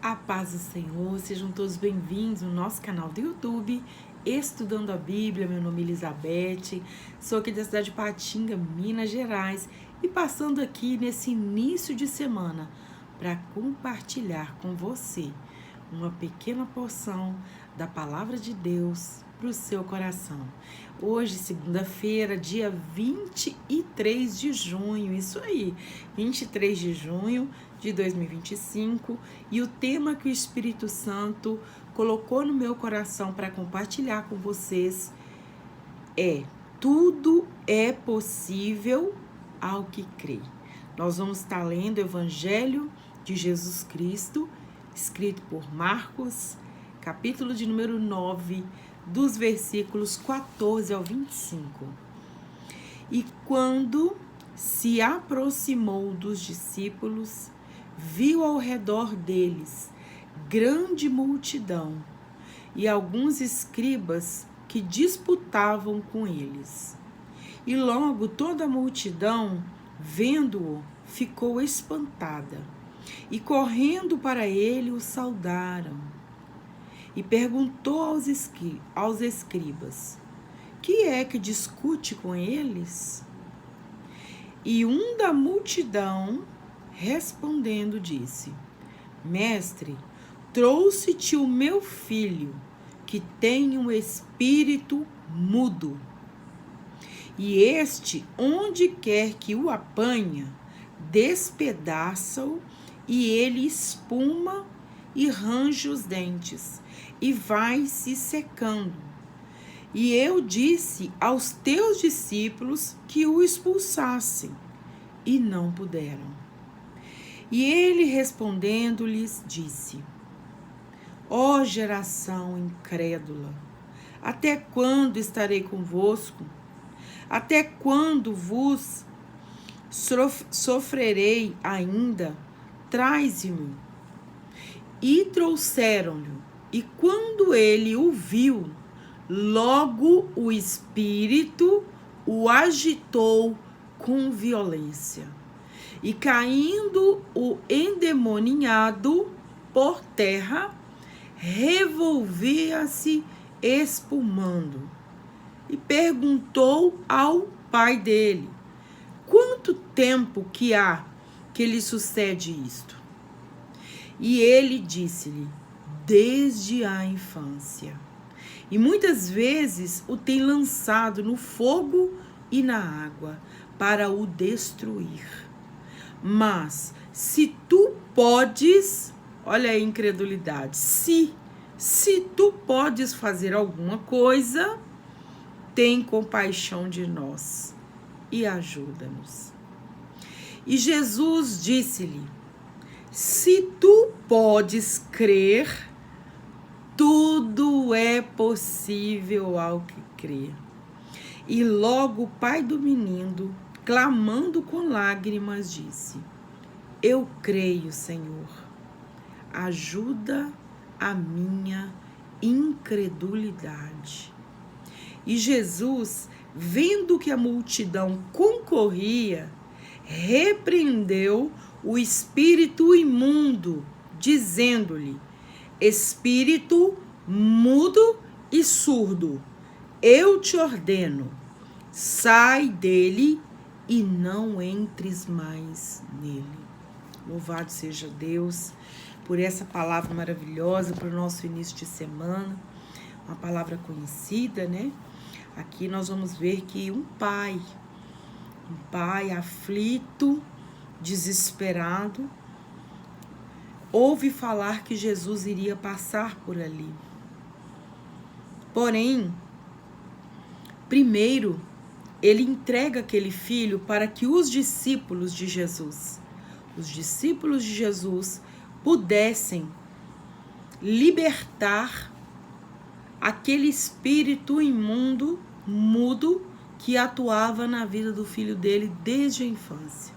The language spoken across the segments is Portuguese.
A paz do Senhor, sejam todos bem-vindos no nosso canal do YouTube, Estudando a Bíblia. Meu nome é Elizabeth, sou aqui da cidade de Patinga, Minas Gerais, e passando aqui nesse início de semana para compartilhar com você uma pequena porção da Palavra de Deus para o seu coração. Hoje, segunda-feira, dia 23 de junho, isso aí, 23 de junho de 2025, e o tema que o Espírito Santo colocou no meu coração para compartilhar com vocês é: tudo é possível ao que crê. Nós vamos estar lendo o Evangelho de Jesus Cristo, escrito por Marcos, capítulo de número 9, dos versículos 14 ao 25. E quando se aproximou dos discípulos, viu ao redor deles grande multidão e alguns escribas que disputavam com eles. E logo toda a multidão, vendo-o, ficou espantada, e correndo para ele o saudaram. E perguntou aos escribas: que é que discute com eles? E um da multidão, respondendo, disse: Mestre, trouxe-te o meu filho, que tem um espírito mudo. E este, onde quer que o apanha, despedaça-o, e ele espuma e range os dentes, e vai se secando. E eu disse aos teus discípulos que o expulsassem, e não puderam. E ele respondendo-lhes disse: ó geração incrédula, até quando estarei convosco? Até quando vos sofrerei ainda? Traze-me. E trouxeram-lhe, e quando ele o viu, logo o espírito o agitou com violência. E caindo o endemoniado por terra, revolvia-se espumando. E perguntou ao pai dele: quanto tempo que há que lhe sucede isto? E ele disse-lhe: desde a infância. E muitas vezes o tem lançado no fogo e na água para o destruir. Mas se tu podes, olha a incredulidade, se tu podes fazer alguma coisa, tem compaixão de nós e ajuda-nos. E Jesus disse-lhe: se tu podes crer, tudo é possível ao que crê. E logo o pai do menino, clamando com lágrimas, disse: eu creio, Senhor, ajuda a minha incredulidade. E Jesus, vendo que a multidão concorria, repreendeu o espírito imundo, dizendo-lhe: espírito mudo e surdo, eu te ordeno, sai dele e não entres mais nele. Louvado seja Deus por essa palavra maravilhosa para o nosso início de semana, uma palavra conhecida, né? Aqui nós vamos ver que um pai aflito, desesperado, ouve falar que Jesus iria passar por ali. Porém, primeiro, ele entrega aquele filho para que os discípulos de Jesus pudessem libertar aquele espírito imundo, mudo, que atuava na vida do filho dele desde a infância.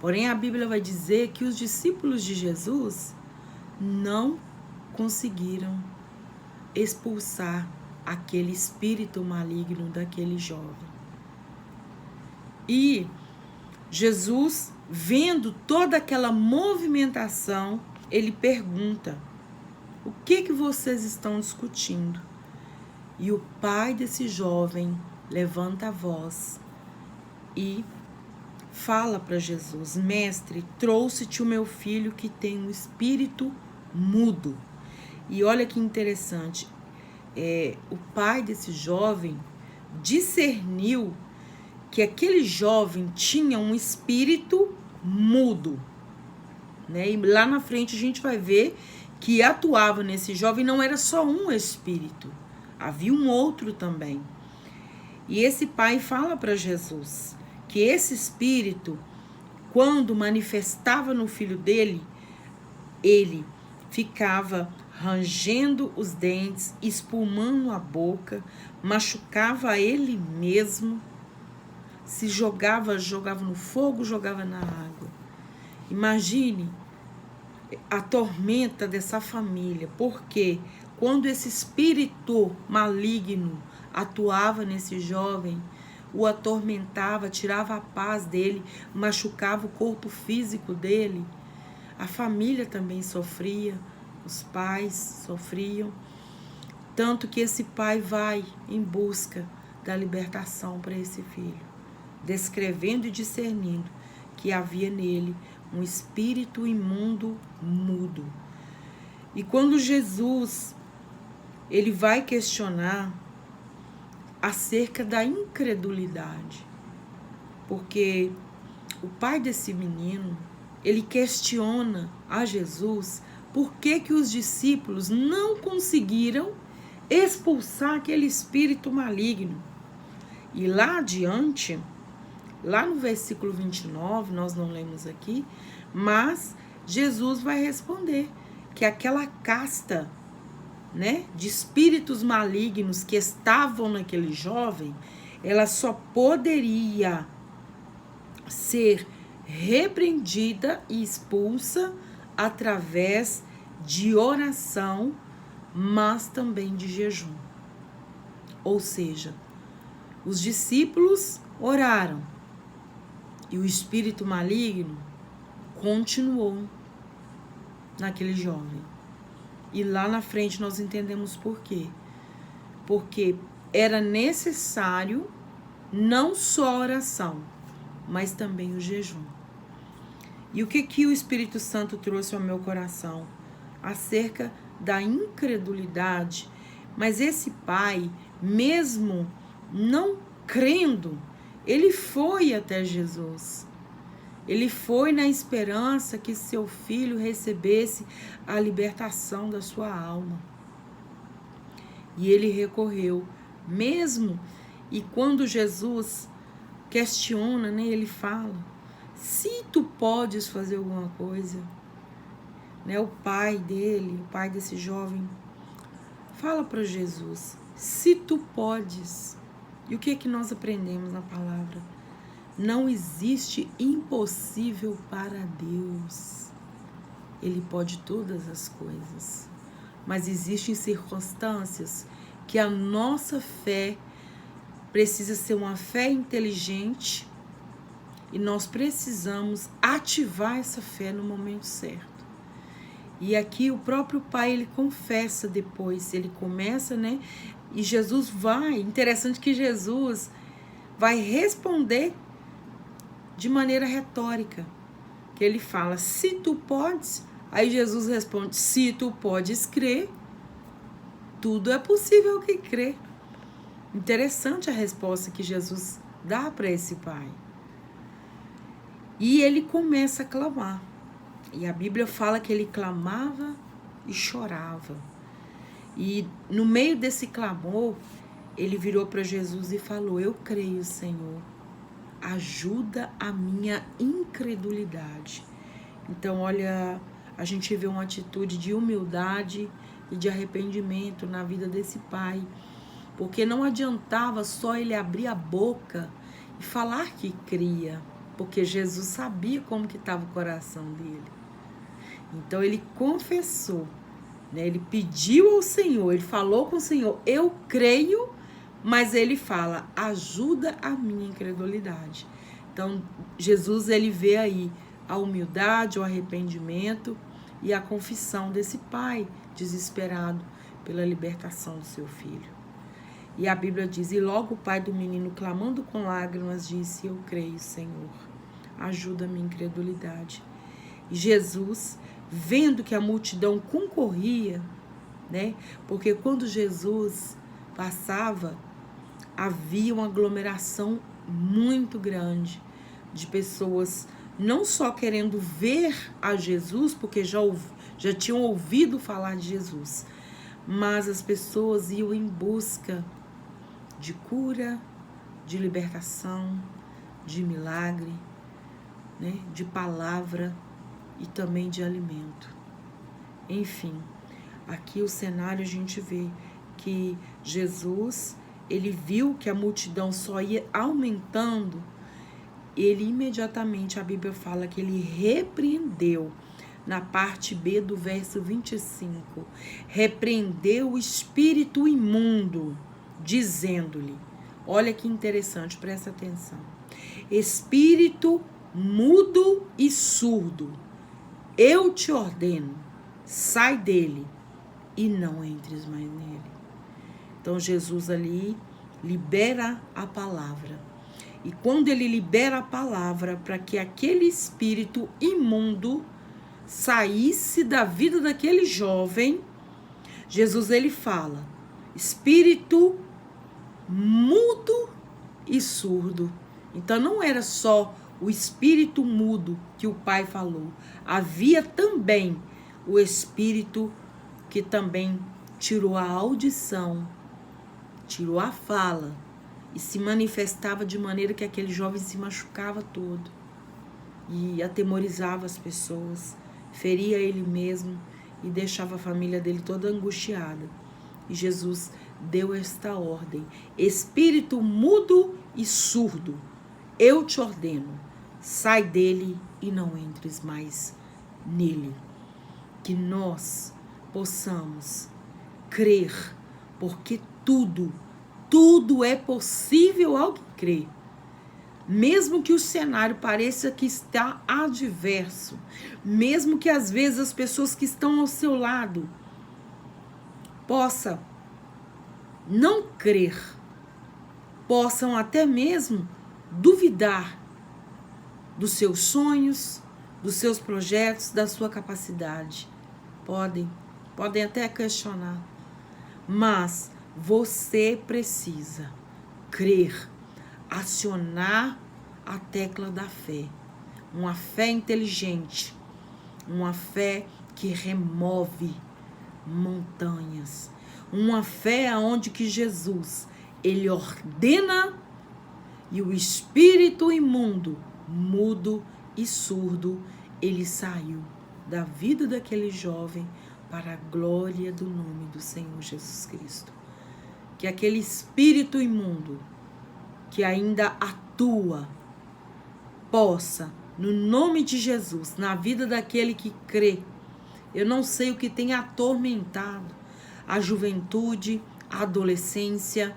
Porém, a Bíblia vai dizer que os discípulos de Jesus não conseguiram expulsar aquele espírito maligno daquele jovem. E Jesus, vendo toda aquela movimentação, ele pergunta: o que vocês estão discutindo? E o pai desse jovem levanta a voz e fala para Jesus: mestre, trouxe-te o meu filho que tem um espírito mudo. E olha que interessante, o pai desse jovem discerniu que aquele jovem tinha um espírito mudo, né? E lá na frente a gente vai ver que atuava nesse jovem não era só um espírito, havia um outro também. E esse pai fala para Jesus que esse espírito, quando manifestava no filho dele, ele ficava rangendo os dentes, espumando a boca, machucava ele mesmo, se jogava no fogo, jogava na água. Imagine a tormenta dessa família, porque quando esse espírito maligno atuava nesse jovem, o atormentava, tirava a paz dele, machucava o corpo físico dele, a família também sofria, os pais sofriam, tanto que esse pai vai em busca da libertação para esse filho, descrevendo e discernindo que havia nele um espírito imundo mudo. E quando Jesus ele vai questionar acerca da incredulidade, porque o pai desse menino, ele questiona a Jesus por que os discípulos não conseguiram expulsar aquele espírito maligno. E lá adiante, lá no versículo 29, nós não lemos aqui, mas Jesus vai responder que aquela casta, né, de espíritos malignos que estavam naquele jovem, ela só poderia ser repreendida e expulsa através de oração, mas também de jejum. Ou seja, os discípulos oraram e o espírito maligno continuou naquele jovem. E lá na frente nós entendemos por quê. Porque era necessário não só a oração, mas também o jejum. E o que o Espírito Santo trouxe ao meu coração? Acerca da incredulidade. Mas esse pai, mesmo não crendo, ele foi até Jesus. Ele foi na esperança que seu filho recebesse a libertação da sua alma. E ele recorreu, mesmo, e quando Jesus questiona, né, ele fala: se tu podes fazer alguma coisa, né, o pai dele, o pai desse jovem, fala para Jesus: se tu podes. E o que nós aprendemos na palavra? Não existe impossível para Deus. Ele pode todas as coisas. Mas existem circunstâncias que a nossa fé precisa ser uma fé inteligente e nós precisamos ativar essa fé no momento certo. E aqui o próprio pai, ele confessa depois, ele começa, né? E Jesus vai, interessante que Jesus vai responder de maneira retórica, que ele fala: se tu podes, aí Jesus responde: se tu podes crer, tudo é possível que crê. Interessante a resposta que Jesus dá para esse pai. E ele começa a clamar. E a Bíblia fala que ele clamava e chorava. E no meio desse clamor, ele virou para Jesus e falou: eu creio, Senhor, ajuda a minha incredulidade. Então, olha, a gente vê uma atitude de humildade e de arrependimento na vida desse pai, porque não adiantava só ele abrir a boca e falar que cria, porque Jesus sabia como que estava o coração dele. Então ele confessou, né? Ele pediu ao Senhor, ele falou com o Senhor: eu creio, mas ele fala: ajuda a minha incredulidade. Então Jesus, ele vê aí a humildade, o arrependimento, e a confissão desse pai desesperado pela libertação do seu filho. E a Bíblia diz, e logo o pai do menino, clamando com lágrimas, disse, eu creio, Senhor, ajuda a minha incredulidade. E Jesus, vendo que a multidão concorria, né? Porque quando Jesus passava, havia uma aglomeração muito grande de pessoas, não só querendo ver a Jesus, porque já tinham ouvido falar de Jesus, mas as pessoas iam em busca de cura, de libertação, de milagre, né? De palavra e também de alimento. Enfim, aqui o cenário a gente vê que Jesus, ele viu que a multidão só ia aumentando, ele imediatamente, a Bíblia fala que ele repreendeu, na parte B do verso 25, repreendeu o espírito imundo, dizendo-lhe, olha que interessante, presta atenção, espírito mudo e surdo, eu te ordeno, sai dele e não entres mais nele. Então Jesus ali libera a palavra. E quando ele libera a palavra para que aquele espírito imundo saísse da vida daquele jovem, Jesus ele fala, espírito mudo e surdo. Então não era só o espírito mudo que o pai falou, havia também o espírito que também tirou a audição, tirou a fala e se manifestava de maneira que aquele jovem se machucava todo e atemorizava as pessoas, feria ele mesmo e deixava a família dele toda angustiada. E Jesus deu esta ordem, espírito mudo e surdo, eu te ordeno, sai dele e não entres mais nele. Que nós possamos crer, porque tudo é possível ao que crê. Mesmo que o cenário pareça que está adverso, mesmo que às vezes as pessoas que estão ao seu lado possam não crer, possam até mesmo duvidar dos seus sonhos, dos seus projetos, da sua capacidade. Podem até questionar, mas você precisa crer, acionar a tecla da fé, uma fé inteligente, uma fé que remove montanhas, uma fé onde que Jesus, ele ordena e o espírito imundo, mudo e surdo, ele saiu da vida daquele jovem para a glória do nome do Senhor Jesus Cristo. Que aquele espírito imundo que ainda atua possa, no nome de Jesus, na vida daquele que crê. Eu não sei o que tem atormentado a juventude, a adolescência,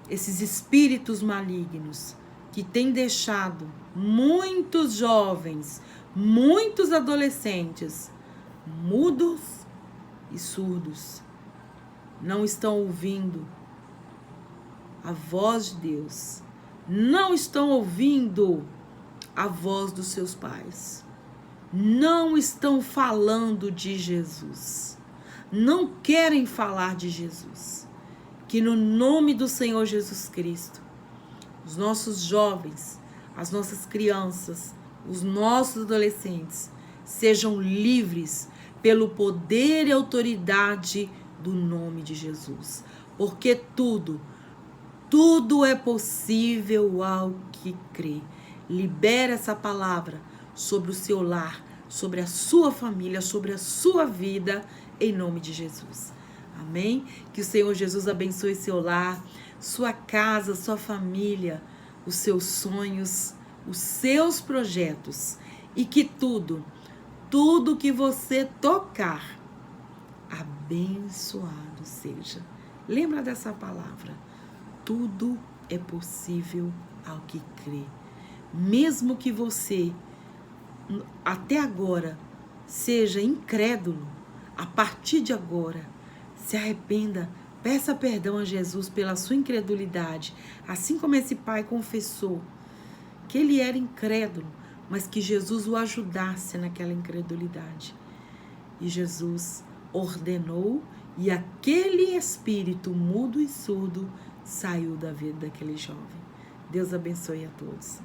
esses espíritos malignos que têm deixado muitos jovens, muitos adolescentes mudos e surdos. Não estão ouvindo a voz de Deus, não estão ouvindo a voz dos seus pais, não estão falando de Jesus, não querem falar de Jesus. Que no nome do Senhor Jesus Cristo, os nossos jovens, as nossas crianças, os nossos adolescentes sejam livres pelo poder e autoridade do nome de Jesus, porque tudo é possível ao que crê. Libera essa palavra sobre o seu lar, sobre a sua família, sobre a sua vida, em nome de Jesus. Amém? Que o Senhor Jesus abençoe seu lar, sua casa, sua família, os seus sonhos, os seus projetos, e que tudo que você tocar, abençoado seja. Lembra dessa palavra? Tudo é possível ao que crê. Mesmo que você, até agora, seja incrédulo, a partir de agora, se arrependa, peça perdão a Jesus pela sua incredulidade, assim como esse pai confessou que ele era incrédulo, mas que Jesus o ajudasse naquela incredulidade. E Jesus ordenou, e aquele espírito mudo e surdo saiu da vida daquele jovem. Deus abençoe a todos.